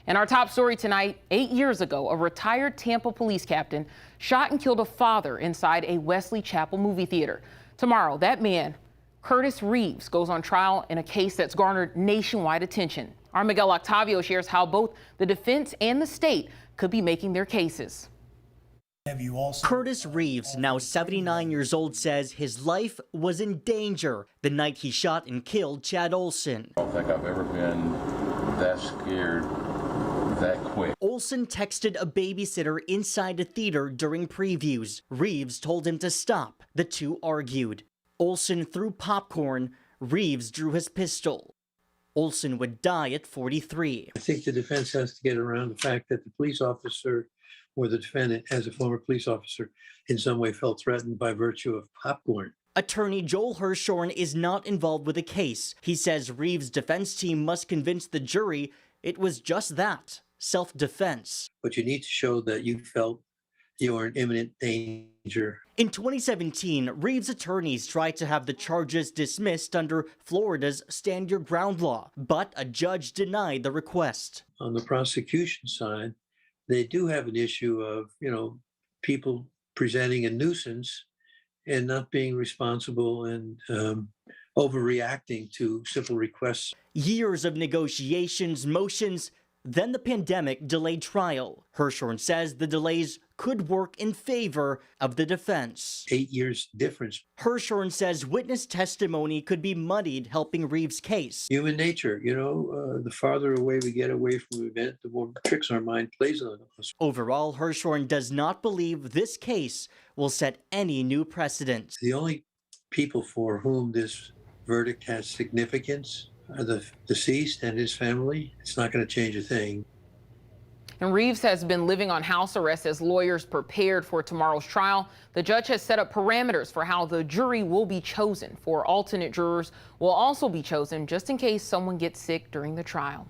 And our top story tonight, 8 years ago, a retired Tampa Police captain shot and killed a father inside a Wesley Chapel movie theater. Tomorrow, that man, Curtis Reeves, goes on trial in a case that's garnered nationwide attention. Our Miguel Octavio shares how both the defense and the state could be making their cases. Curtis Reeves, now 79 years old, says his life was in danger the night he shot and killed Chad Oulson. I don't think I've ever been that scared that quick. Oulson texted a babysitter inside a theater during previews. Reeves told him to stop. The two argued. Oulson threw popcorn. Reeves drew his pistol. Oulson would die at 43. I think the defense has to get around the fact that the police officer or the defendant, as a former police officer, in some way felt threatened by virtue of popcorn. Attorney Joel Hirshhorn is not involved with the case. He says Reeves' defense team must convince the jury it was just that, self-defense. But you need to show that you felt you were in imminent danger. In 2017, Reeves' attorneys tried to have the charges dismissed under Florida's Stand Your Ground law, but a judge denied the request. On the prosecution side, they do have an issue of, people presenting a nuisance and not being responsible and overreacting to simple requests. Years of negotiations, motions, then the pandemic delayed trial. Hirshhorn says the delays could work in favor of the defense. 8 years difference. Hirshhorn says witness testimony could be muddied, helping Reeves' case. Human nature, the farther away we get away from the event, the more tricks our mind plays on us. Overall, Hirshhorn does not believe this case will set any new precedent. The only people for whom this verdict has significance are the deceased and his family. It's not going to change a thing. And Reeves has been living on house arrest as lawyers prepared for tomorrow's trial. The judge has set up parameters for how the jury will be chosen. 4 alternate jurors will also be chosen just in case someone gets sick during the trial.